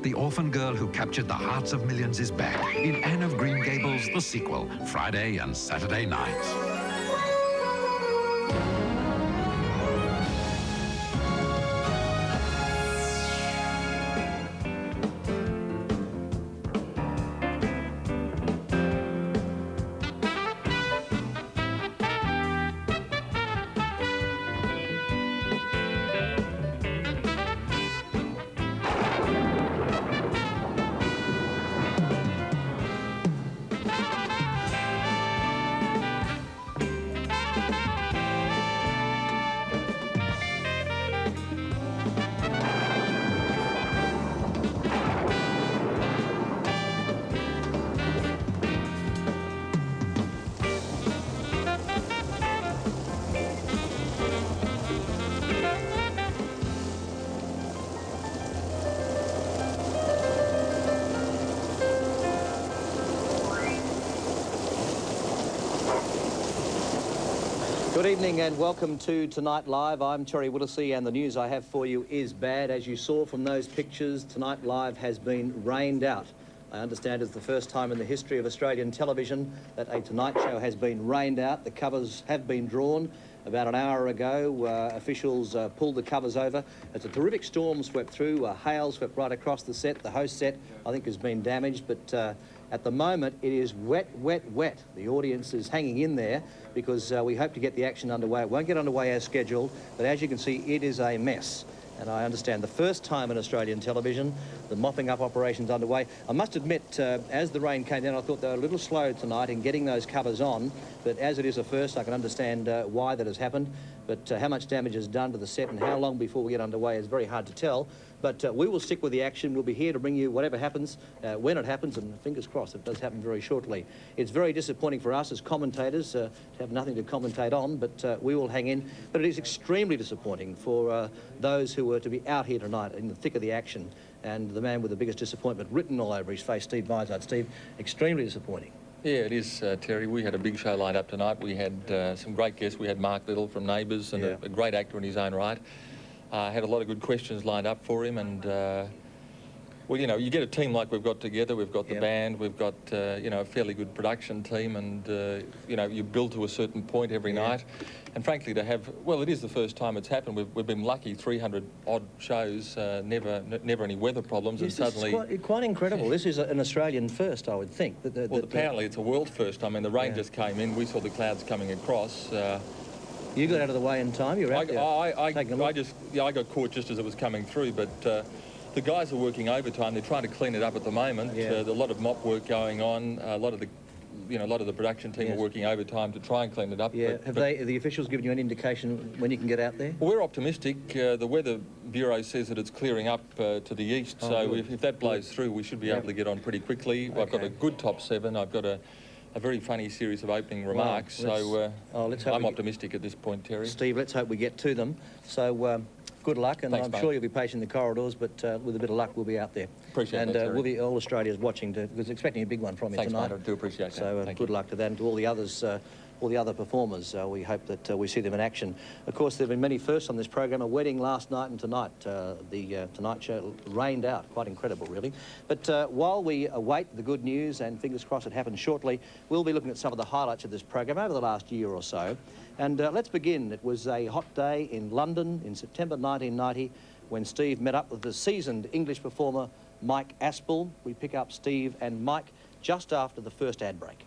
the orphan girl who captured the hearts of millions is back in Anne of Green Gables, the sequel, Friday and Saturday nights. Good evening and welcome to Tonight Live. I'm Terry Willesee and the news I have for you is bad. As you saw from those pictures, Tonight Live has been rained out. I understand it's the first time in the history of Australian television that a Tonight Show has been rained out. The covers have been drawn. About an hour ago, officials pulled the covers over. It's a terrific storm swept through. Hail swept right across the set. The host set, I think, has been damaged, but at the moment, it is wet, wet, wet. The audience is hanging in there because we hope to get the action underway. It won't get underway as scheduled, but as you can see, it is a mess. And I understand the first time in Australian television, the mopping up operation's underway. I must admit, as the rain came down, I thought they were a little slow tonight in getting those covers on. But as it is a first, I can understand why that has happened. But how much damage is done to the set and how long before we get underway is very hard to tell. But we will stick with the action. We'll be here to bring you whatever happens, when it happens, and fingers crossed it does happen very shortly. It's very disappointing for us as commentators to have nothing to commentate on, but we will hang in. But it is extremely disappointing for those who were to be out here tonight in the thick of the action. And the man with the biggest disappointment written all over his face, Steve Vizard. Steve, extremely disappointing. Yeah, it is, Terry. We had a big show lined up tonight. We had some great guests. We had Mark Little from Neighbours and a great actor in his own right. Had a lot of good questions lined up for him, and well, you know, you get a team like we've got together. We've got the band, we've got you know, a fairly good production team, and you know, you build to a certain point every night. And frankly, to have, well, it is the first time it's happened. We've been lucky, 300 odd shows, never any weather problems, Yes, and suddenly quite incredible. This is an Australian first, I would think. Well, apparently it's a world first. I mean, the rain just came in. We saw the clouds coming across. You got out of the way in time. You're out there. I got caught just as it was coming through, but the guys are working overtime. They're trying to clean it up at the moment. There's a lot of mop work going on. A lot of the production team are working overtime to try and clean it up. Yeah. Have the officials given you any indication when you can get out there? Well, we're optimistic. The Weather Bureau says that it's clearing up to the east, so if that blows through, we should be able to get on pretty quickly. Okay. I've got a good top seven. I've got a very funny series of opening remarks, so I'm optimistic at this point, Terry. Steve, let's hope we get to them. So good luck, and Thanks, I'm mate. sure you'll be patient in the corridors, but with a bit of luck, we'll be out there. Appreciate and that, Terry. we'll be all Australia's watching, because expecting a big one from you Thanks, tonight. Mate, I do appreciate that. So good luck to that, and to all the others. All the other performers, we hope that we see them in action. Of course, there have been many firsts on this program. A wedding last night and tonight. The Tonight Show rained out. Quite incredible, really. But while we await the good news, and fingers crossed it happens shortly, we'll be looking at some of the highlights of this program over the last year or so. And let's begin. It was a hot day in London in September 1990 when Steve met up with the seasoned English performer Mike Aspel. We pick up Steve and Mike just after the first ad break.